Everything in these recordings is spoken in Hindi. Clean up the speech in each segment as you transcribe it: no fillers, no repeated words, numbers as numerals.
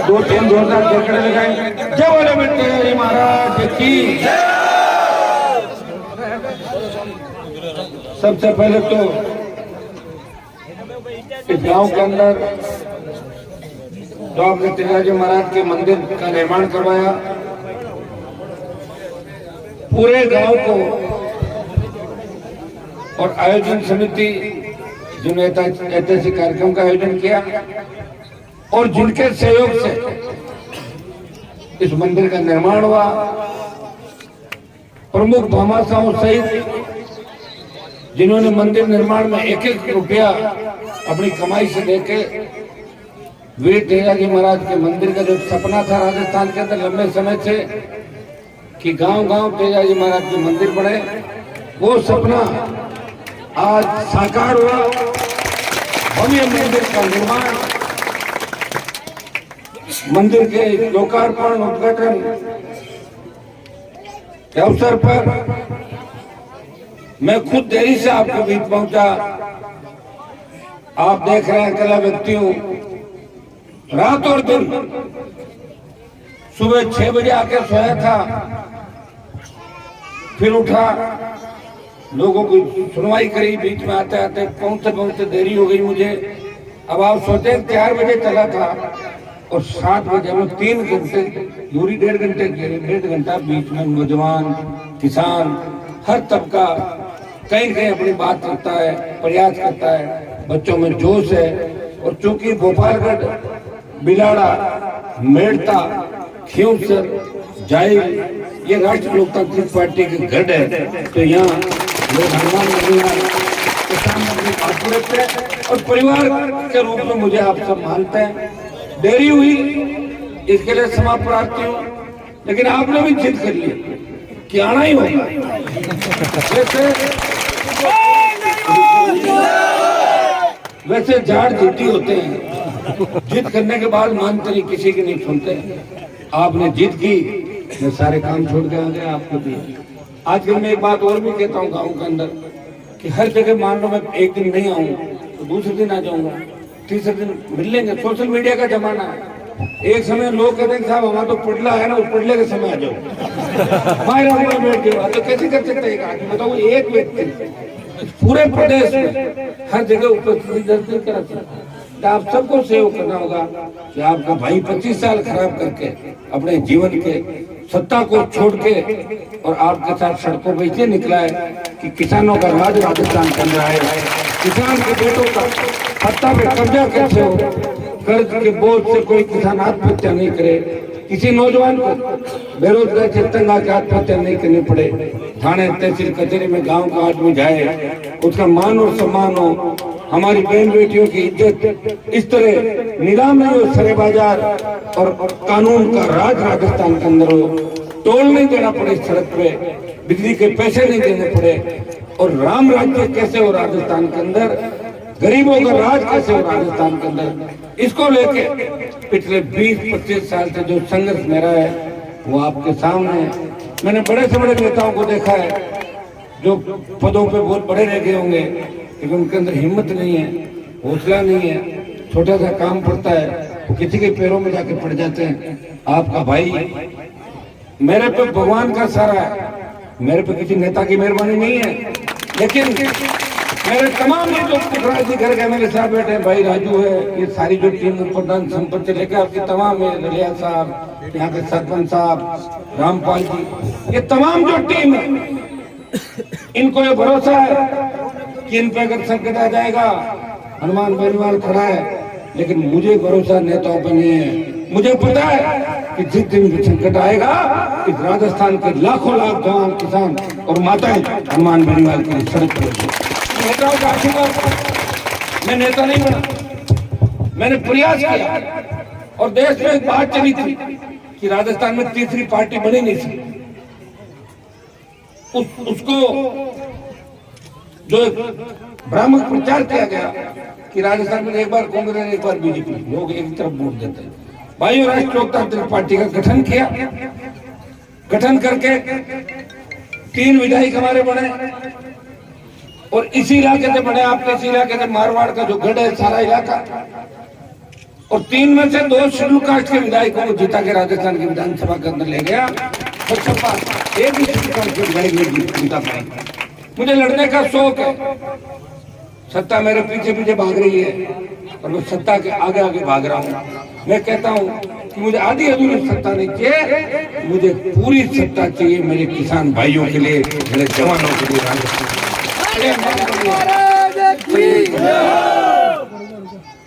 दो तीन जोरदार जयकारे लगाएं। जय बोले बिट्टू महाराज की। सबसे पहले तो इस गांव के अंदर जो आपने तेजाजी महाराज के मंदिर का निर्माण करवाया, पूरे गांव को और आयोजन समिति जिन्होंने ऐतिहासिक कार्यक्रम का आयोजन किया और जिनके सहयोग से इस मंदिर का निर्माण हुआ, प्रमुख भामाशाहों सहित जिन्होंने मंदिर निर्माण में एक एक रुपया अपनी कमाई से देके वीर तेजाजी महाराज के मंदिर का जो सपना था राजस्थान के अंदर लंबे समय से कि गांव-गांव तेजाजी महाराज के मंदिर बने, वो सपना आज साकार हुआ। भव्य मंदिर का निर्माण, मंदिर के लोकार्पण उद्घाटन के अवसर पर मैं खुद देरी से आपके बीच पहुंचा। आप देख रहे हैं कला व्यक्तियों रात और दिन, सुबह 6 बजे आके सोया था, फिर उठा, लोगों की सुनवाई करी, बीच में आते आते पहुंचते देरी हो गई मुझे। अब आप सोचे 4 बजे चला था और 7 बजे में 3 घंटे दूरी, 1.5 घंटा बीच में नौजवान, किसान, हर तबका कहीं कहीं अपनी बात करता है, प्रयास करता है, बच्चों में जोश है। और चूंकि गोपालगढ़, बिलाड़ा, मेड़ता, खींवसर, जाइल ये राष्ट्रीय लोकतांत्रिक पार्टी के गढ़ है, तो यहाँ लोग हनुमान किसान अपनी बात रखते हैं और परिवार के रूप में मुझे आप सब मानते हैं। देरी हुई इसके लिए क्षमा प्रार्थी हूँ, लेकिन आपने भी जिद कर ली कि आना ही होगा। वैसे जाट जिद्दी होते हैं, जिद करने के बाद मानते नहीं, किसी की नहीं सुनते। आपने जिद की, मैं सारे काम छोड़ के आ गया आपके बीच। आजकल मैं एक बात और भी कहता हूँ गाँव के अंदर कि हर जगह मान लो मैं एक दिन नहीं आऊँ तो दूसरे दिन आ जाऊंगा, तीसरे दिन मिल लेंगे। सोशल मीडिया का जमाना है। एक समय लोग कहते हैं साहब हमारा तो पड़ला है ना, उस पड़ले के समय आ जाओ, मायरा बैठ गया। तो कैसे कर सकते हैं एक आदमी, बताओ एक व्यक्ति पूरे प्रदेश में हर जगह उपस्थिति कर सकता। आप सबको सहयोग करना होगा कि आपका भाई 25 साल खराब करके अपने जीवन के सत्ता को छोड़ के और आपके साथ सड़कों पर इसलिए निकला है कि किसानों का राज राजस्थान कर रहा है। किसान के बेटों का सत्ता पे कब्जा कैसे हो, कर्ज के बोझ से कोई किसान आत्महत्या नहीं करे, किसी नौजवान को बेरोजगार से तंग आकर आत्महत्या नहीं करनी पड़े, थाने तहसील कचहरी में गांव का आदमी जाए, उसका मान और सम्मान हो, हमारी बहन बेटियों की इज्जत इस तरह नीलाम नहीं हो, सरे बाजार और कानून का राज राजस्थान के अंदर हो, टोल नहीं देना पड़े सड़क पे, बिजली के पैसे नहीं देने पड़े, और राम राज्य कैसे हो राजस्थान के अंदर, गरीबों का राज कैसे हो राजस्थान के अंदर, इसको लेके पिछले 20-25 साल से जो संघर्ष मेरा है वो आपके सामने है। मैंने बड़े से बड़े नेताओं को देखा है जो पदों पे बहुत बड़े रह गए होंगे, लेकिन उनके अंदर हिम्मत नहीं है, हौसला नहीं है, छोटा सा काम पड़ता है वो किसी के पैरों में जाके पड़ जाते हैं। आपका भाई मेरे पे भगवान का सहारा है, मेरे पे किसी नेता की मेहरबानी नहीं है, लेकिन मेरे तमाम ये जो राजनीति घर के मेरे साथ बैठे हैं, भाई राजू है, ये सारी जो टीम प्रधान संपत्ति लेकर आपकी तमाम है, रलिया साहब, यहाँ के सरपंच साहब, रामपाल जी, ये तमाम जो टीम है, इनको ये भरोसा है कि इन पे अगर संकट आ जाएगा हनुमान बेनीवाल खड़ा है, लेकिन मुझे भरोसा नेताओं पर नहीं है। मुझे पता है कि जिस दिन भी संकट आएगा इस राजस्थान के लाखों लाख जवान, किसान और माताएं हनुमान बेनीवाल की सड़क पर। नेताओं का आशीर्वाद, मैं नेता नहीं बना, मैंने प्रयास किया और देश में एक बात चली थी कि राजस्थान में तीसरी पार्टी बनी नहीं थी। उसको जो भ्रामक प्रचार किया गया कि राजस्थान में एक बार कांग्रेस एक बार बीजेपी, लोग एक तरफ वोट देते हैं। भाई राष्ट्रीय लोकतांत्रिक पार्टी का गठन किया, गठन करके 3 विधायक हमारे बने और इसी इलाके से बने, आपके इसी इलाके से मारवाड़ का जो गढ़ है सारा इलाका, और 3 में से 2 शेड्यूल कास्ट के विधायकों को जिता के राजस्थान की विधानसभा के अंदर ले गया। सपा एक ही शेड्यूल कास्ट के विधायक नहीं जीता पाई। मुझे लड़ने का शौक है, सत्ता मेरे पीछे पीछे भाग रही है और मैं सत्ता के आगे आगे भाग रहा हूँ। मैं कहता हूँ कि मुझे आधी अधूरी सत्ता नहीं चाहिए, मुझे पूरी सत्ता चाहिए मेरे किसान भाइयों के लिए, मेरे जवानों के लिए।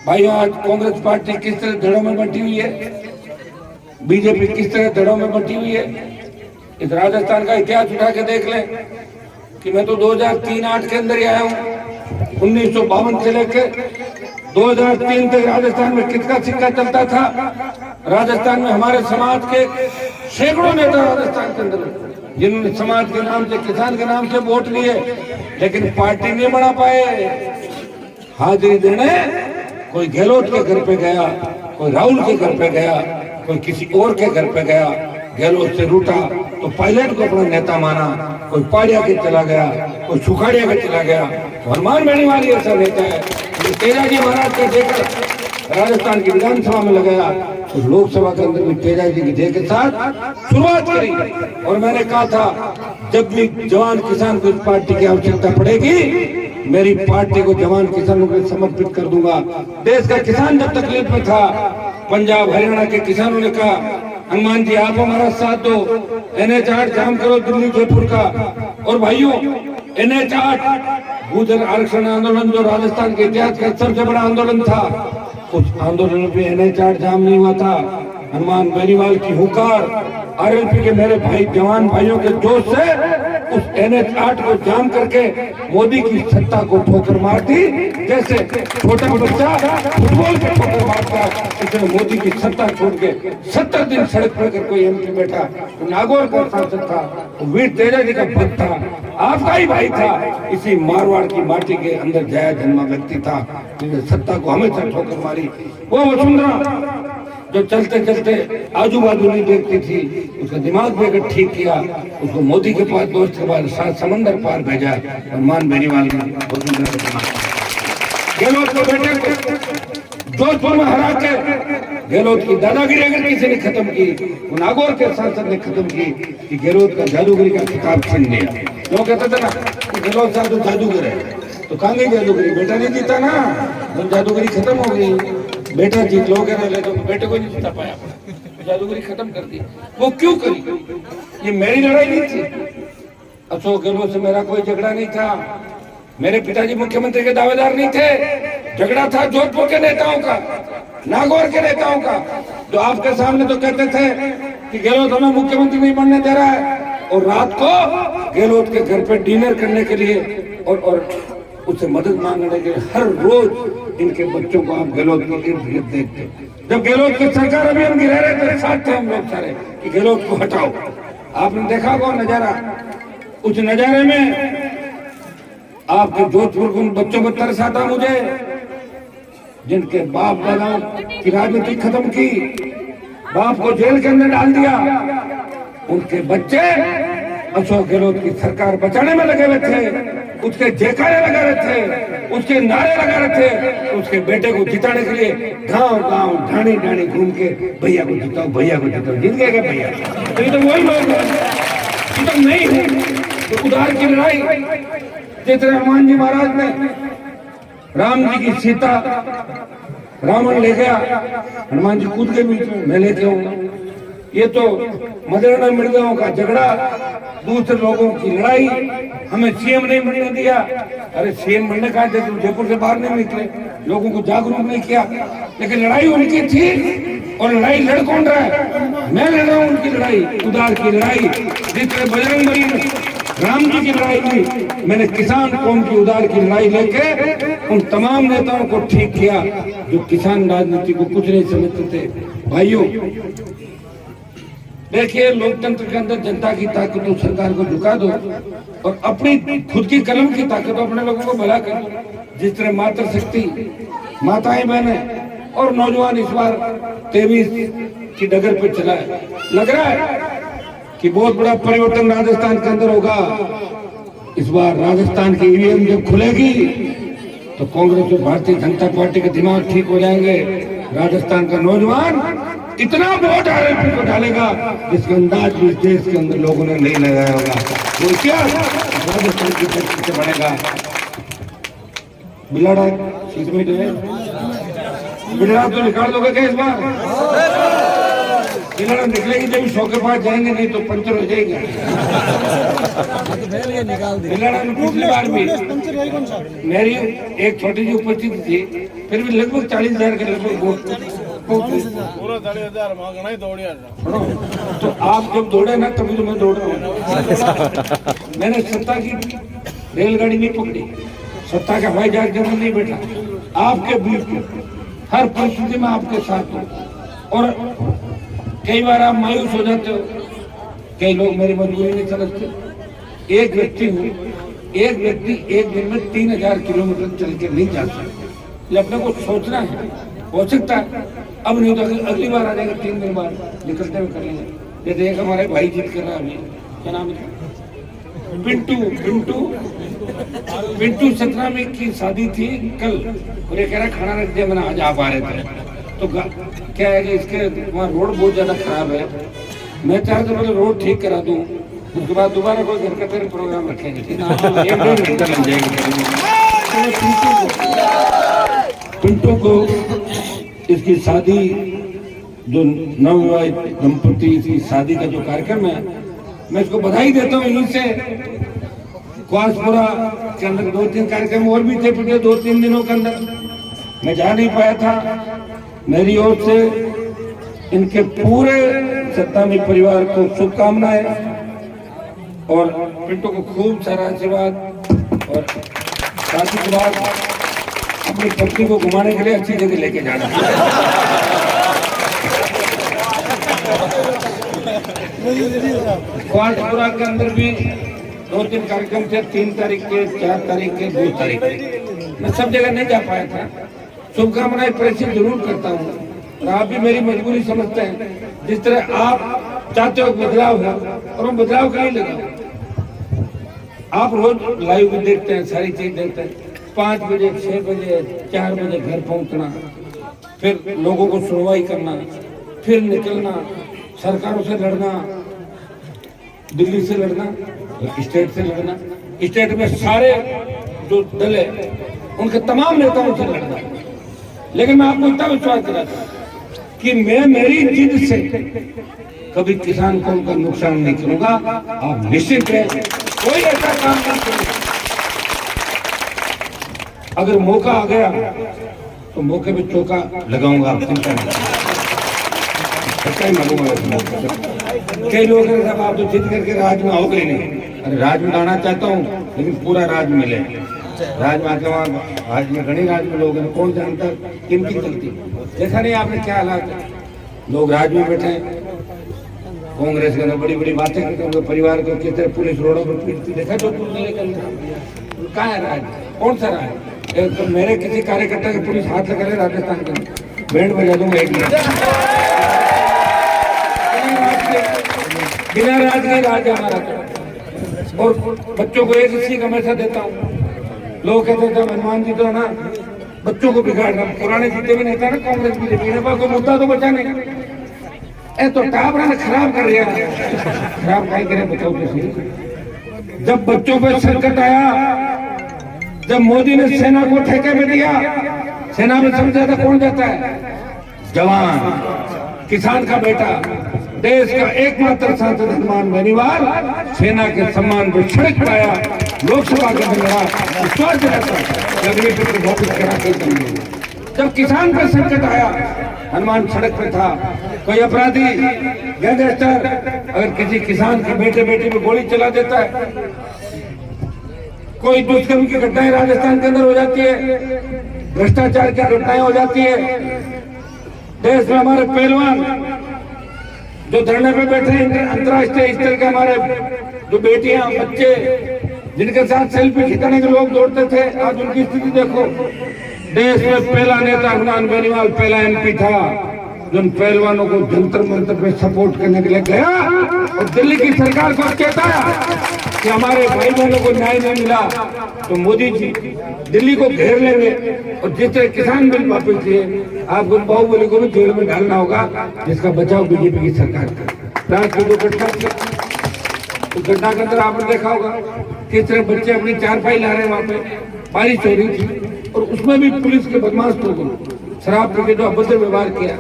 भाइयों, आज कांग्रेस पार्टी किस तरह धड़ों में बंटी हुई है, बीजेपी किस तरह धड़ों में बंटी हुई है। इस राजस्थान का इतिहास उठा के देख लें कि मैं तो 2003-08 के अंदर ही आया हूँ। 1952 से लेकर 2003 तक राजस्थान में किसका सिक्का चलता था। राजस्थान में हमारे समाज के सैकड़ों नेता राजस्थान के अंदर जिन्होंने समाज के नाम से, किसान के नाम से वोट लिए, लेकिन पार्टी नहीं बना पाए। हाजिरी देने कोई गहलोत के घर पे गया, कोई राहुल के घर पे गया, कोई किसी और के घर पे गया, गहलोत से रूठा तो पायलट को अपना नेता माना, कोई पाड़िया के चला गया, कोई सुखाड़िया के चला गया। हनुमान बेनीवाल ऐसा नेता है। तेजाजी महाराज का देकर राजस्थान की विधानसभा में लगाया तो लोकसभा के अंदर भी तेजाजी की जय के साथ शुरुआत करी। और मैंने कहा था जब भी जवान किसान को इस पार्टी की आवश्यकता पड़ेगी, मेरी पार्टी को जवान किसानों को समर्पित कर दूंगा। देश का किसान जब तकलीफ में था, पंजाब हरियाणा के किसानों ने कहा हनुमान जी आप हमारा साथ दो, NH-8 जाम करो दिल्ली जयपुर का। और भाइयों, NH-8 गुर्जर आरक्षण आंदोलन जो राजस्थान के इतिहास का सबसे बड़ा आंदोलन था, उस आंदोलन में NH-8 जाम नहीं हुआ था। हनुमान बेनीवाल की हुकार, RLP के मेरे भाई जवान भाइयों के जोश से उस NH-8 को जाम करके मोदी की सत्ता को ठोकर मार दी। जैसे छोटा बच्चा फुटबॉल के ठोकर मारता है, इसने मोदी की सत्ता छोड़ के 70 दिन सड़क पर अगर कोई MP बैठा तो नागौर का सांसद था, तो वीर तेजाजी का भक्त था, आपका ही भाई था। इसी मारवाड़ की माटी के अंदर जया जन्मा व्यक्ति था जिसने सत्ता को हमेशा ठोकर मारी। वो वसुंधरा जो चलते चलते आजू बाजू नहीं देखती थी, उसका दिमाग भी अगर ठीक किया, उसको मोदी के पास दोस्त के बाद 7 समंदर पार भेजा। हनुमान बेनीवाल ने गहलोत को बेटे को जोधपुर में हरा के गहलोत की दादागिरी अगर किसी ने खत्म की, तो नागौर के सांसद ने खत्म की कि गहलोत का जादूगरी का खिताब छीन लिया। लोग कहते थे ना कि गहलोत साहब तो जादूगर है, तो कहाँ गई जादूगरी? बेटा नहीं जीता ना, तो जादूगरी खत्म हो गई। बेटा जीत लोगे ना, ले तो बेटे को नहीं जिता पाया, जादूगरी खत्म कर दी। वो क्यों करी? ये मेरी लड़ाई नहीं थी, अशोक गहलोत से मेरा कोई झगड़ा नहीं था, मेरे पिताजी मुख्यमंत्री के दावेदार नहीं थे। झगड़ा था जोधपुर के नेताओं का, नागौर के नेताओं का, जो आपके सामने तो कहते थे कि गहलोत हमें मुख्यमंत्री नहीं बनने दे रहा है, और रात को गहलोत के घर पे डिनर करने के लिए और उससे मदद मांगने के लिए हर रोज इनके बच्चों को आप गहलोत के इर्द गिर्द देखते। जब गहलोत की सरकार अभियान गिरा रहे थे, साथ थे हम लोग सारे कि गहलोत को हटाओ। आपने देखा वो नजारा, उस नजारे में आपके जोधपुर के उन बच्चों को तरस आता मुझे जिनके बाप दादाओं की राजनीति खत्म की, बाप को जेल के अंदर डाल दिया। उनके बच्चे अशोक गहलोत की सरकार बचाने में लगे हुए थे, उसके जयकारे लगा रहे थे, उसके नारे लगा रहे थे, उसके बेटे को जिताने के लिए गांव गांव ढाणी ढाणी घूम के भैया को जिताओ, भैया को जिताओ। जीत गए भैया? तो ये तो वही लोग हैं, ये तो नहीं है। तो उधार की लड़ाई जिस हनुमान जी महाराज ने राम जी की सीता रावण ले गया, हनुमान जी कूद के बीच में मैं लेके आऊंगा। ये तो मदरना मृगाओं का झगड़ा, दूसरे लोगों की लड़ाई, हमें CM नहीं बनने दिया। अरे CM बनने का तुम जयपुर से बाहर नहीं निकले, लोगों को जागरूक नहीं किया। लेकिन लड़ाई उनकी थी, और लड़ाई लड़ कौन रहा है? मैं लड़ रहा हूँ उनकी लड़ाई, उधार की लड़ाई। जितने बजरंग बली ने राम जी की लड़ाई की, मैंने किसान कौम की उधार की लड़ाई लेके उन तमाम नेताओं को ठीक किया जो किसान राजनीति को कुछ नहीं समझते थे। भाइयों देखिए, लोकतंत्र के अंदर जनता की ताकत को, सरकार को झुका दो और अपनी खुद की कलम की ताकत अपने लोगों को भला कर दो। जिस तरह मातृशक्ति, माताएं बहनें और नौजवान इस बार 23 की डगर पे चला है, लग रहा है कि बहुत बड़ा परिवर्तन राजस्थान के अंदर होगा। इस बार राजस्थान की EVM जब खुलेगी तो कांग्रेस और भारतीय जनता पार्टी के दिमाग ठीक हो जाएंगे। राजस्थान का नौजवान इतना वोट आरएलपी को डालेगा जिसका अंदाज भी इस देश के अंदर लोगों ने नहीं लगाया होगा। वो इतिहास राजस्थान की तरफ से बनेगा। बिलाड़ा बिलाड़ा तो निकाल दोगे क्या इस बार? बिलाड़ा निकलेगी जब 100 के पास जाएंगे, नहीं तो पंचर हो जाएगा। बिलाड़ा में पिछली बार भी मेरी एक छोटी सी उपस्थिति थी, फिर भी लगभग 40,000 के लगभग वोट पूरा 40,000 मांगना ही दौड़िया। तो आप जब दौड़े ना तभी तो मैं दौड़ रहा हूँ। मैंने सत्ता की रेलगाड़ी नहीं पकड़ी, सत्ता का हवाई जहाज जरूर नहीं बैठा। आपके बीच हर परिस्थिति में आपके साथ हूँ। और कई बार आप मायूस हो जाते हो, कई लोग मेरी मजबूरी नहीं समझते। एक व्यक्ति हूँ, एक व्यक्ति एक दिन में 3,000 किलोमीटर चल के नहीं जा सकता। ये अपने को सोचना है। हो सकता है अब नहीं तो अगली बार आ जाएगा, 3 दिन बाद निकलते हुए कर लेंगे। जैसे एक हमारे भाई जीत कर रहा है अभी, क्या नाम है? पिंटू 17 में की शादी थी कल, और ये कह रहा खाना रख दिया, मैंने आज आप आ रहे थे। तो क्या है कि इसके वहाँ रोड बहुत ज्यादा खराब है। मैं चाहता हूँ रोड ठीक करा दूं, उसके बाद दोबारा कोई घर का तेरे प्रोग्राम रखेंगे। 1-1.5 घंटा लग जाएगा। पिंटू को इसकी शादी, जो नवविवाहित दंपति की शादी का जो कार्यक्रम है, मैं इसको बधाई देता हूँ। यहीं से क्वासपुरा के अंदर 2-3 कार्यक्रम और भी थे पिछले 2-3 दिनों के अंदर, मैं जा नहीं पाया था। मेरी ओर से इनके पूरे सत्तामी परिवार को शुभकामनाएं और पिंटू को खूब सारा आशीर्वाद, और साथ ही बाद अपनी पत्नी को घुमाने के लिए अच्छी जगह लेके जाना। क्वासपुरा के अंदर भी 2-3 कार्यक्रम थे, 3 तारीख के, 4 तारीख के, 2 तारीख के। मैं सब जगह नहीं जा पाया था। शुभकामनाएं प्रेषित जरूर करता हूँ, और आप भी मेरी मजबूरी समझते हैं। जिस तरह आप चाहते हो बदलाव है, और हम बदलाव का ही लगा। आप रोज लाइव भी देखते हैं, सारी चीज देखते हैं। 5 बजे, 6 बजे, 4 बजे घर पहुंचना, फिर लोगों को सुनवाई करना, फिर निकलना, सरकारों से लड़ना, दिल्ली से लड़ना, स्टेट से लड़ना, स्टेट में सारे जो दल है उनके तमाम नेताओं से लड़ना। लेकिन मैं आपको इतना विश्वास दिलाता हूं कि मैं मेरी जिद से कभी किसान को उनका नुकसान नहीं करूंगा। आप निश्चित है, कोई ऐसा काम नहीं करूंगा। अगर मौका आ गया तो मौके पे चौका लगाऊंगा, आप चिंता नहीं। कई लोग हैं साहब आप तो जिद करके राज में आओगे ही नहीं। अरे राज में आना चाहता हूँ, लेकिन पूरा राज मिले। राज में आके वहाँ आज में घनी राज में लोग हैं, कौन जानता किनकी चलती। देखा नहीं आपने क्या हालात है? लोग राज में बैठे हैं, कांग्रेस के अंदर बड़ी बड़ी बातें करते हैं, परिवार को किस तरह पुलिस रोडों पर पीटती। देखा जो कहाँ है राज? कौन सा राज? तो मेरे किसी कार्यकर्ता के पुलिस हाथ लगा रहे राजस्थान के अंदर, बैंड बजा दूंगा 1 मिनट। बिना राज के राज हमारा। और बच्चों को एक सीख हमेशा देता हूँ। लोग कहते थे हनुमान जी तो है ना बच्चों को बिगाड़ना, पुराने जीते भी नहीं था ना कांग्रेस भी कोई मुद्दा तो बचा नहीं। ए तो टापरा ने खराब कर दिया। खराब क्या करे बताओ तो सही। जब बच्चों पर संकट आया, जब मोदी ने सेना को ठेके में दिया, सेना में समझा था कौन जाता है? जवान, किसान का बेटा, देश का एकमात्र सांसद हनुमान बेनीवाल सेना के सम्मान पर सड़क पर आया, लोकसभा के अंदर विश्वास दिलाता अगले पुत्र वापस करा के देंगे। जब किसान पर संकट आया, हनुमान सड़क पर था। कोई अपराधी गैंगस्टर अगर किसी किसान के बेटे बेटी पे गोली चला देता है, कोई दुष्कर्म की घटनाएं राजस्थान के अंदर हो जाती है, भ्रष्टाचार की घटनाएं हो जाती है। देश में हमारे पहलवान जो धरने पे बैठे हैं, अंतर्राष्ट्रीय स्तर के हमारे जो बेटियां बच्चे जिनके साथ सेल्फी खिंचाने के लोग दौड़ते थे, आज उनकी स्थिति देखो। देश में पहला नेता हनुमान बेनीवाल पहला MP था जो उन पहलवानों को जंतर मंतर पे सपोर्ट करने के लिए गया और दिल्ली की सरकार को चेताया कि हमारे भाई बहनों को न्याय नहीं मिला तो मोदी जी दिल्ली को घेर लेंगे और जिस तरह किसान बिल वापस किए आपको बाहुबली को भी जेल में डालना होगा, जिसका बचाव बीजेपी की सरकार करे। रात की जो घटना तो घटना के अंदर आपने देखा होगा किस तरह बच्चे अपनी चारपाई ला रहे हैं, वहां पे बारिश हो रही थी और उसमें भी पुलिस के बदमाश लोगों ने शराब पी के जो अभद्र व्यवहार किया।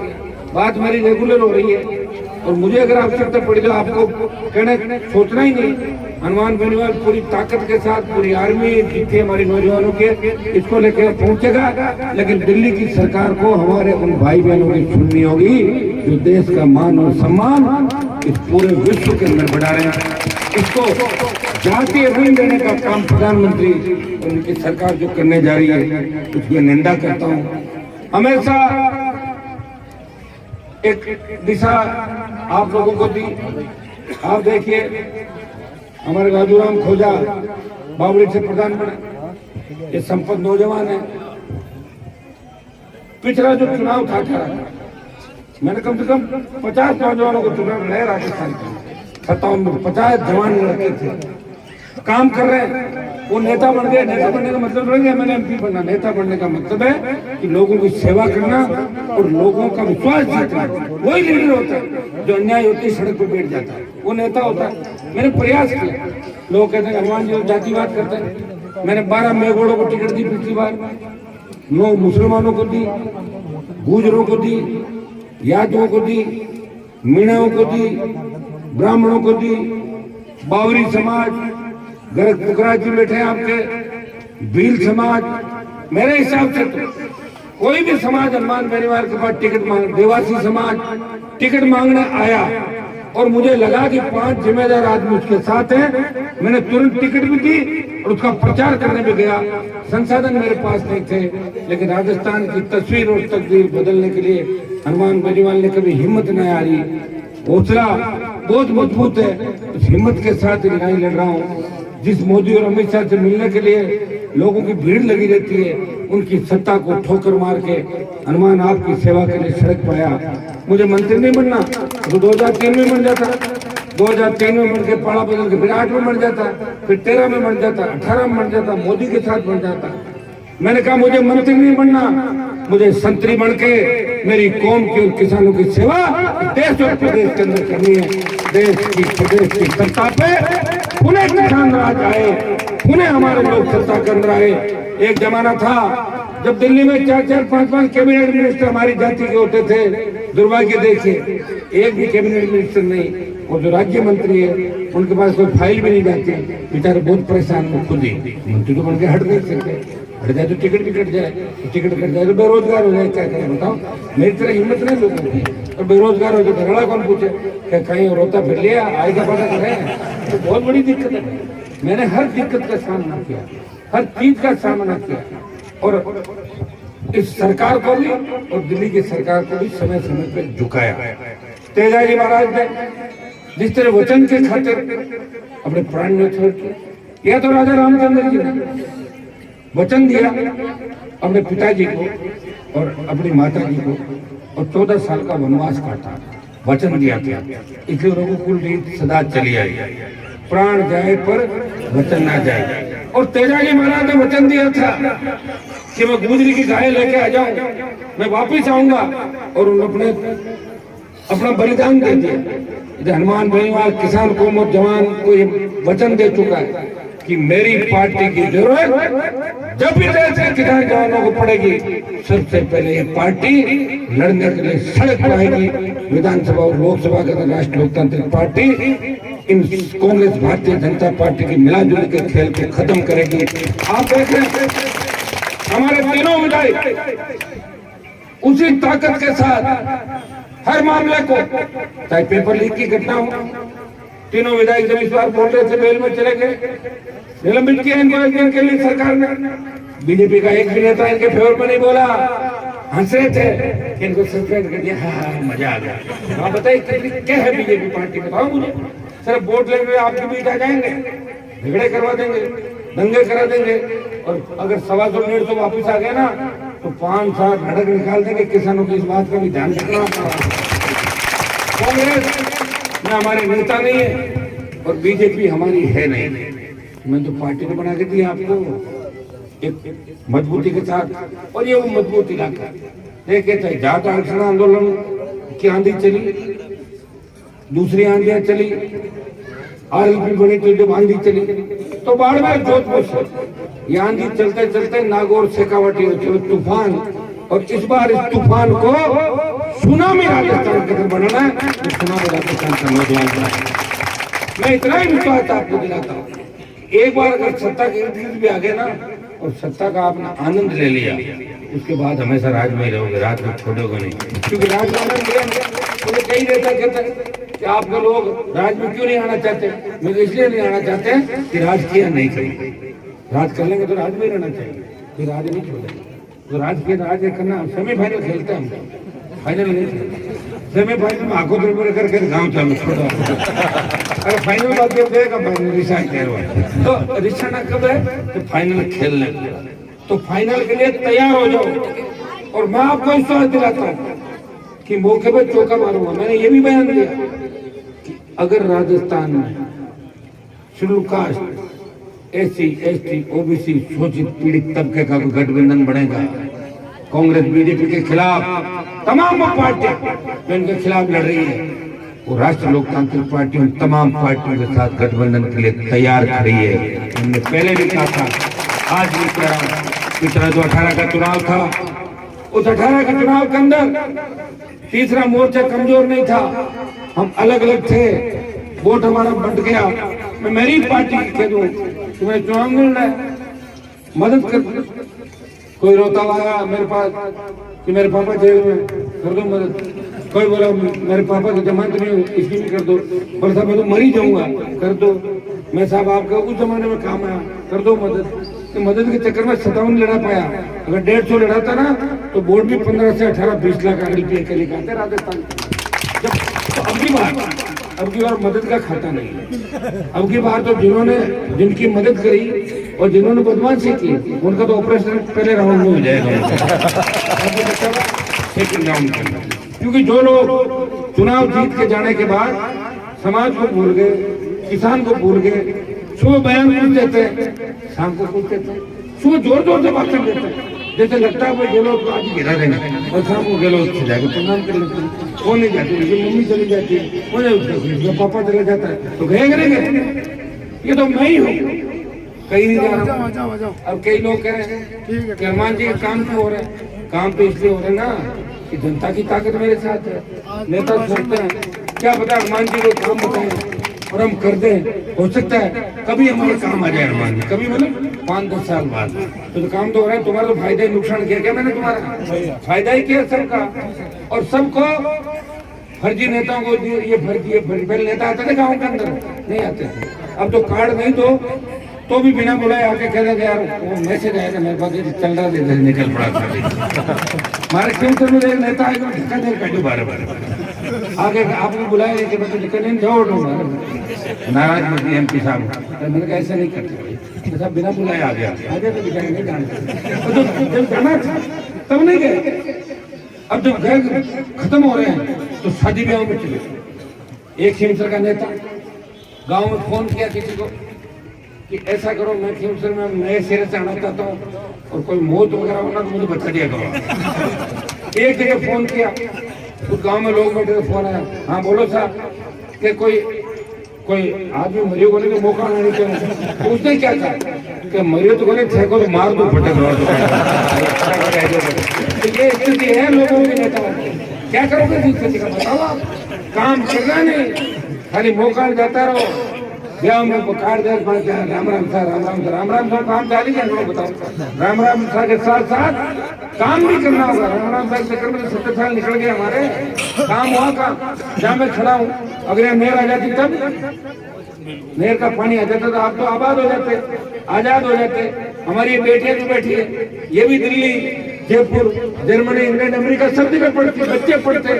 बात मेरी रेगुलर हो रही है और मुझे अगर आवश्यकता पड़ी तो आपको कहना सोचना ही नहीं। हनुमान बेनीवाल पूरी ताकत के साथ पूरी आर्मी जितने हमारी नौजवानों के इसको लेकर पहुंचेगा, लेकिन दिल्ली की सरकार को हमारे उन भाई बहनों की सुननी होगी जो देश का मान और सम्मान इस पूरे विश्व के अंदर बढ़ा रहे हैं। इसको जातीय ऋण देने का काम प्रधानमंत्री और उनकी सरकार जो करने जा रही है उसकी निंदा करता हूँ। हमेशा एक दिशा आप लोगों को दी। आप देखिए हमारे राजूराम खोजा बावड़ी से प्रधान बने, ये संपन्न नौजवान है। पिछला जो चुनाव था मैंने कम से कम 50 नौजवानों को चुनाव लड़ाया राजस्थान के 50 जवान लड़के थे, काम कर रहे हैं। वो नेता बन गए। नेता बनने का मतलब नहीं है मैंने एमपी बनना। नेता बनने का मतलब है कि लोगों की सेवा करना और लोगों का विश्वास जीतना। वही लीडर होता है जो अन्याय होती है सड़क पर बैठ जाता है, वो नेता होता है। मैंने प्रयास किया। लोग कहते हैं हनुमान जी जातिवाद करते हैं। मैंने 12 मेघोड़ों को टिकट दी पिछली बार, 9 मुसलमानों को दी, गुजरों को दी, यादवों को दी, मीणाओं को दी, ब्राह्मणों को दी, बावरी समाज, गरज जी बैठे हैं आपके, भील समाज। मेरे हिसाब से तो कोई भी समाज हनुमान बेनीवाल के पास टिकट मांग, देवासी समाज टिकट मांगने आया और मुझे लगा कि 5 जिम्मेदार आदमी उसके साथ हैं, मैंने तुरंत टिकट भी दी और उसका प्रचार करने भी गया। संसाधन मेरे पास नहीं थे, लेकिन राजस्थान की तस्वीर और तकदीर बदलने के लिए हनुमान बेनीवाल ने कभी हिम्मत नहीं हारी। हौसला बहुत मजबूत है। उस हिम्मत के साथ लड़ाई लड़ रहा हूँ। जिस मोदी और अमित शाह से मिलने के लिए लोगों की भीड़ लगी रहती है, उनकी सत्ता को ठोकर मार के हनुमान आपकी सेवा के लिए सड़क पर आया। मुझे मंत्री नहीं बनना तो 2003 में बन जाता, 2003 में बन के पाड़ा बदल के फिर 8 में बन जाता, फिर 13 में बन जाता, 18 में बन जाता, मोदी के साथ बन जाता। मैंने कहा मुझे मंत्री नहीं बनना, मुझे संतरी बन के मेरी कौम की और किसानों की सेवा देश और प्रदेश के अंदर करनी है। देश की प्रदेश की सत्ता पे पुनः किसान राज आए, पुनः हमारे लोग सत्ता के अंदर आए। एक जमाना था जब दिल्ली में 4-4, 5-5 कैबिनेट मिनिस्टर हमारी जाति के होते थे। दुर्भाग्य देखिए एक भी कैबिनेट मिनिस्टर नहीं, और जो राज्य मंत्री है उनके पास कोई फाइल भी नहीं जाती। बेचारे बहुत परेशान हो, खुद ही मंत्री तो बन के हट नहीं सकते। हट जाए तो टिकट भी कट जाए, टिकट कट जाए तो बेरोजगार हो जाए। क्या करें बताओ? मेरी तरह हिम्मत नहीं लोगों की, और बेरोजगार हो जाए तो रड़ा कौन पूछे कि कहीं रोता फिर लिया आएगा पता करें, तो बहुत बड़ी दिक्कत है। मैंने हर दिक्कत का सामना किया, हर चीज का सामना किया, और इस सरकार को भी और दिल्ली की सरकार को भी समय समय पर झुकाया। तेजाजी महाराज ने जिस तरह वचन के खातिर अपने प्राण ने छोड़ किया, या तो राजा रामचंद्र जी ने वचन दिया अपने पिताजी को और अपनी माता जी को, और 14 साल का वनवास काटा, वचन दिया था। इसलिए रघुकुल रीत सदा चली आई, प्राण जाए पर वचन ना जाए। और तेजाजी महाराज ने वचन दिया था कि मैं गुजरी की गाय लेके आ जाऊं, मैं वापिस आऊंगा, और उन्होंने अपना बलिदान दे दिया। हनुमान बेनीवाल किसान कौम और जवान को ये वचन दे चुका है कि मेरी पार्टी की जरूरत जब भी देश के किसान जवानों को पड़ेगी, सबसे पहले ये पार्टी लड़ने के लिए सड़क पर आएगी। विधानसभा और लोकसभा के अंदर राष्ट्रीय लोकतांत्रिक पार्टी इन कांग्रेस भारतीय जनता पार्टी की मिलाजुल के खेल को खत्म करेगी। आप देख रहे हैं हमारे तीनों विधायक उसी ताकत के साथ हर मामले को, चाहे पेपर लीक की घटना हो, तीनों विधायक जब इस बार बोल रहे थे बेल में चले गए, निलंबित किया इनको एक दिन के लिए सरकार ने। बीजेपी का एक भी नेता इनके फेवर में नहीं बोला, हंस रहे थे कि इनको सस्पेंड कर दिया। हाँ, मजा आ गया। आप बताइए क्या है बीजेपी पार्टी, बताओ मुझे। सिर्फ वोट लेंगे, आपके बीच आ जाएंगे, झगड़े करवा देंगे, दंगे करा देंगे, और अगर 125 वापिस आ गए ना तो 5-7 धड़क निकाल देंगे। किसानों की इस बात का भी ध्यान रखना। कांग्रेस में हमारे नेता नहीं है और बीजेपी हमारी है नहीं। मैंने तो पार्टी ने बना के दी आपको एक मजबूती के साथ, और ये वो मजबूत इलाका देखे थे। जाट आरक्षण आंदोलन की आंधी चली, दूसरी आंधियां चली, आरएलपी बनी तो जब आंधी चली तो बाड़मेर जोधपुर से ये आंधी चलते चलते नागौर शेखावाटी तूफान, और इस बार इस तूफान को सुनामी राजस्थान के अंदर बनाना है। सुनामी राजस्थान का नौजवान, मैं इतना ही विश्वास आपको दिलाता हूँ, एक बार अगर सत्ता के इर्द गिर्द भी आ गए ना और सत्ता का आपने आनंद ले लिया, उसके बाद हमेशा राज में ही रहोगे, राज को छोड़ोगे नहीं। क्योंकि राज में आनंद लिया तो कई नेता कहते हैं कि आपके लोग राज में क्यों नहीं आना चाहते। मैं इसलिए नहीं आना चाहते कि राज किया नहीं करेंगे, राज कर लेंगे तो राज में रहना चाहिए, फिर राज नहीं छोड़ेंगे। तो राज करना, सेमीफाइनल खेलते हैं हम, फाइनल नहीं खेलते। सेमीफाइनल में आंखों पर करके गाँव चालू छोड़ा, अगर फाइनल बात ये देगा फाइनल रिसाइड तो रिसाना कब है तो फाइनल खेलने, तो फाइनल के लिए तैयार हो जाओ। और मैं आपको विश्वास दिलाता हूँ कि मौके पर चौका मारूंगा। मैंने ये भी बयान दिया कि अगर राजस्थान में schedule caste, SC ST OBC शोषित पीड़ित तबके का गठबंधन बनेगा, कांग्रेस बीजेपी के खिलाफ तमाम वो पार्टियां जो इनके खिलाफ लड़ रही है, वो राष्ट्रीय लोकतांत्रिक पार्टी उन तमाम पार्टियों के साथ गठबंधन के लिए तैयार खड़ी है। हमने पहले भी कहा था, आज भी कह रहा हूं, पिछला जो 18 का चुनाव था, उस 18 के चुनाव के अंदर तीसरा मोर्चा कमजोर नहीं था, हम अलग अलग थे, वोट हमारा बंट गया। मैं मेरी पार्टी कह दूं कि मैं चुनाव नहीं लड़ा, मदद कर। कोई रोता आया मेरे पास कि मेरे पापा जेल में, कर दो मदद। कोई बोला मेरे पापा की जमानत नहीं, इसकी भी कर दो। बोला साहब मैं तो मर ही जाऊंगा, कर दो। मैं साहब आपका उस जमाने में काम आया, कर दो मदद। तो मदद के चक्कर में 57 लड़ा पाया, अगर 150 लड़ाता ना तो बोर्ड भी 15 से 18-20 लाख RLP के निकालते राजस्थान। जब तो अब की बार मदद का खाता नहीं है। अब की बार तो जिनकी मदद करी और जिन्होंने बदमाशी की उनका तो ऑपरेशन पहले राउंड में हो जाएगा, सेकंड राउंड के अंदर। क्योंकि जो लोग चुनाव जीत के जाने के बाद समाज को भूल गए, किसान को भूल गए, सुबह बयान पूछ देते हैं, शाम को पूछ देते हैं, सुबह जोर जोर से बात कर देते हैं, जैसे लगता है वो गेहलोत को आज गिरा देंगे और शाम को गेहलोत से जाकर प्रणाम कर लेते हैं। वो नहीं जाती, लेकिन मम्मी चली जाती है, वो नहीं उठता, पापा चला जाता है तो गए करेंगे, ये तो मैं ही हूँ, कहीं नहीं जा रहा। अब कई लोग कह रहे हैं कि हनुमान जी का काम क्यों हो रहा है, काम तो इसलिए हो रहा है ना कि जनता की ताकत मेरे साथ है। नेता सोचते हैं क्या पता हनुमान जी को काम बताएं और हम कर दें, हो सकता है कभी हमारे काम आ जाए हनुमान जी, कभी मतलब 5-10 साल बाद। तो काम तो हो रहा है, तुम्हारा तो फायदा ही नुकसान किया क्या मैंने, तुम्हारा फायदा ही किया सबका। और सबको फर्जी नेताओं को ये फर्जी पहले नेता आते थे गाँव के अंदर, नहीं आते थे। अब तो कार्ड नहीं तो भी बिना बुलाए आके कह देंगे यार वो मैसेज आएगा मेरे पास, चल रहा है निकल पड़ा था। हमारे क्यों में एक नेता आएगा धक्का दे काटो बार आगे आपने बुलाया कि मैं तो निकल जाओ, नाराज MP साहब, मैंने कहा ऐसा नहीं करते साहब, बिना बुलाए आ गया, आगे तो बेचारे नहीं जानते, जब जाना था तब नहीं गए। अब जब घर खत्म हो रहे हैं तो शादी ब्याह में चले। एक हिमसर का नेता गांव में फोन किया किसी को कि ऐसा करो, मैं हिमसर में नए सिरे से आना चाहता हूँ और कोई मौत वगैरह होना तो मुझे बता दिया करो। एक जगह फोन किया, उस गांव में लोग बैठे, फोन आया, हाँ बोलो साहब, कि कोई आदमी मरियो को लेकर मौका नहीं चाहिए। तो उसने क्या कहा कि मरियो तो करे थे को तो मार दो फटे। तो ये स्थिति है लोगों के नेताओं की, क्या करोगे इस स्थिति का बताओ आप। काम करना नहीं, खाली मौका जाता रहो, ब्याह में पुकार दे राम राम था, राम राम था, राम राम था, काम जारी है लोग बताओ। राम राम था के साथ साथ काम भी करना होगा। राम राम था चक्कर में 70 साल निकल गए हमारे, काम वहाँ का जहाँ मैं खड़ा हूँ, अगर यहाँ नहर आ जाती तब नहर का पानी आ जाता तो आप तो आबाद हो जाते, आजाद हो जाते। हमारी ये बेटियां जो बैठी है ये भी Delhi, Jaipur, Germany, England, America सब जगह पढ़ते, बच्चे पढ़ते,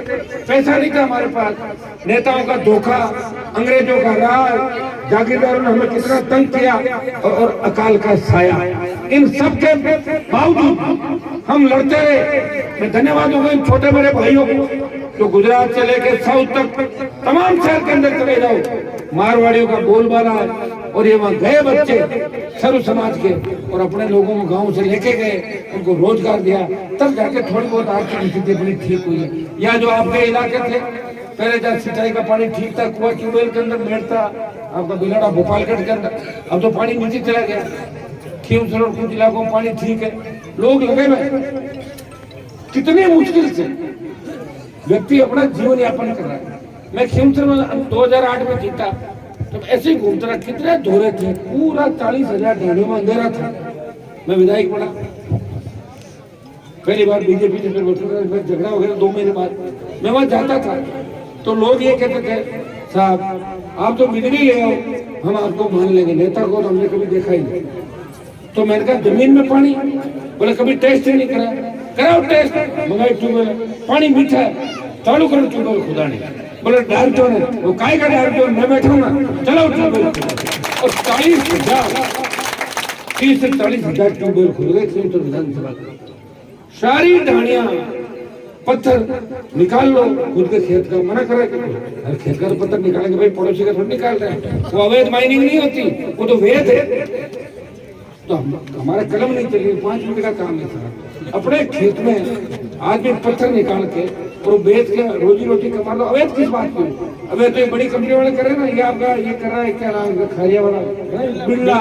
पैसा नहीं था हमारे पास। नेताओं का धोखा, अंग्रेजों का राज, जागीरदारों ने हमें कितना तंग किया और अकाल का साया, इन सब के बावजूद हम लड़ते रहे। मैं धन्यवाद दूंगा इन छोटे बड़े भाइयों को जो गुजरात से लेकर साउथ तक तमाम शहर के अंदर चले जाओ, मारवाड़ियों का बोलबाला है, और ये वहाँ गए बच्चे सर्व समाज के और अपने लोगों को गांव से लेके गए, उनको रोजगार दिया, तब जाके थोड़ी बहुत आर्थिक स्थिति अपनी ठीक हुई है। या जो आपके इलाके थे पहले जब सिंचाई का पानी ठीक था, कुआं ट्यूबवेल के अंदर बैठता आपका बिलाड़ा भोपालगढ़ के अंदर, अब तो पानी नीचे चला गया। खीमसर और कुछ इलाकों में पानी ठीक है, लोग लगे हुए कितने मुश्किल से व्यक्ति अपना जीवन यापन कर रहा है। मैं खीमसर में 2008 में जीता तो ऐसे ही घूमता रहा, कितने धोरे थे, पूरा 40,000 ढाणियों में अंधेरा था। मैं विधायक बना, पहली बार बीजेपी से फिर झगड़ा हो गया, 2 महीने बाद मैं वहां जाता था तो लोग ये कहते थे साहब आप तो बिजली ले आओ हम आपको मान लेंगे, नेता को तो हमने कभी देखा ही नहीं। तो मैंने कहा जमीन में पानी, बोले कभी टेस्ट ही नहीं करा, कराओ टेस्ट, मंगाई ट्यूबवेल, पानी मीठा है, चालू करो ट्यूबवेल, खुदा नहीं। बोले डायरेक्टर है, वो काय का डायरेक्टर, मैं बैठा हूँ ना, चलाओ ट्यूबवेल। और 30 से 40,000 ट्यूबवेल खुल गए खीमसर विधानसभा। सारी ढाणियां पत्थर निकाल लो, खुद के खेत का मना करे, अरे खेत का पत्थर निकालेंगे भाई, पड़ोसी का थोड़ा निकाल रहे हैं, वो अवैध माइनिंग नहीं होती, वो तो वैध है। तो हमारा कलम नहीं चली, 5 मिनट का काम नहीं था। अपने खेत में आदमी पत्थर निकाल के और बेच के रोजी रोटी कमा लो, अवैध किस बात की? अवैध तो ये बड़ी कंपनी वाले कर रहे हैं ना, ये आपका ये कर रहा है, क्या नाम है खारिया वाला बिरला,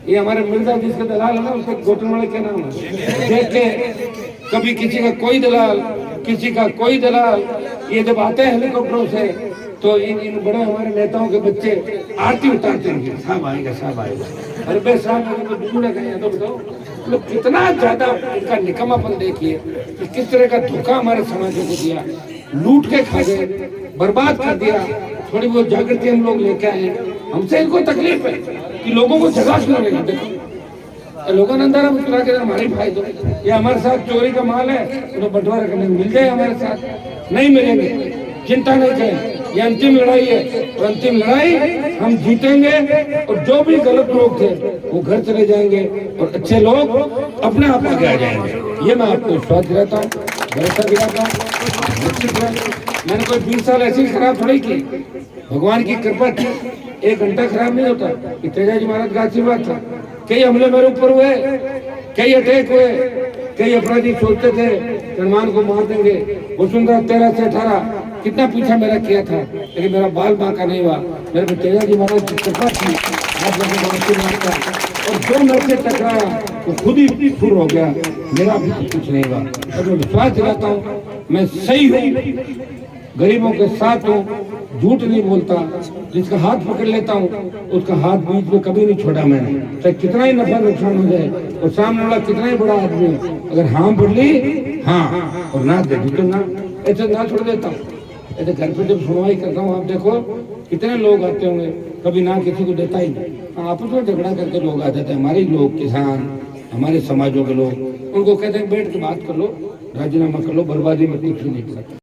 ये हमारे मिर्जा जिसके दलाल है ना, उसके गोटन वाले क्या नाम है, देख के कभी किसी का कोई दलाल, किसी का कोई दलाल, ये जब आते हैं हेलीकॉप्टरों से तो इन बड़े हमारे नेताओं के बच्चे आरती उतारते हैं, साहब आएगा साहब आएगा, अरे बे साहब दूर लगाए, तो बताओ लोग कितना ज्यादा इनका निकम्मापन देखिए, किस तरह का धोखा हमारे समाजों को दिया, लूट के खा गए, बर्बाद कर दिया। थोड़ी बहुत जागृति हम लोग लेके आए, हमसे इनको तकलीफ है कि लोगों को जगा क्यों नहीं देखो, लोगों ने अंदर चुरा के हमारे भाई दो, ये हमारे साथ चोरी का माल है तो बंटवारा करने मिल जाए, हमारे साथ नहीं मिलेंगे, चिंता नहीं करें, ये अंतिम लड़ाई है और अंतिम लड़ाई हम जीतेंगे। और जो भी गलत लोग थे वो घर चले जाएंगे और अच्छे लोग अपने आप आगे आ जाएंगे, ये मैं आपको विश्वास दिलाता हूँ, भरोसा दिलाता हूँ। मैंने कोई 20 साल ऐसी खराब थोड़ी की, भगवान की कृपा थी, 1 घंटा खराब नहीं होता। तेजाजी महाराज का आशीर्वाद था, कई हमले मेरे ऊपर हुए, कई अटैक हुए, कई अपराधी सोचते थे सलमान को मार देंगे, वसुंधरा 13 से 18 कितना पीछा मेरा किया था, लेकिन मेरा बाल बांका नहीं हुआ। मेरे को तेजाजी महाराज की कृपा थी, आप लोगों को आशीर्वाद था, और जो मेरे से टकराया वो खुद ही फुर हो गया, मेरा भी कुछ नहीं हुआ। और मैं विश्वास दिलाता हूँ मैं सही हूँ, गरीबों के साथ हूँ, झूठ नहीं बोलता, जिसका हाथ पकड़ लेता हूँ उसका हाथ बीच में कभी नहीं छोड़ा मैंने, चाहे कितना ही नफा नुकसान हो जाए और सामने वाला कितना ही बड़ा आदमी है, अगर हाँ बोल ली हाँ और ना दे दी तो ना, ऐसे ना छोड़ देता हूँ। ऐसे घर पे जब सुनवाई करता हूँ, आप देखो कितने लोग आते होंगे, कभी ना किसी को देता ही नहीं, आपस में झगड़ा करके लोग आ जाते हैं, हमारे लोग किसान, हमारे समाजों के लोग, उनको कहते हैं बैठ के बात कर लो, राजीनामा कर लो, बर्बादी में कुछ नहीं कर सकते।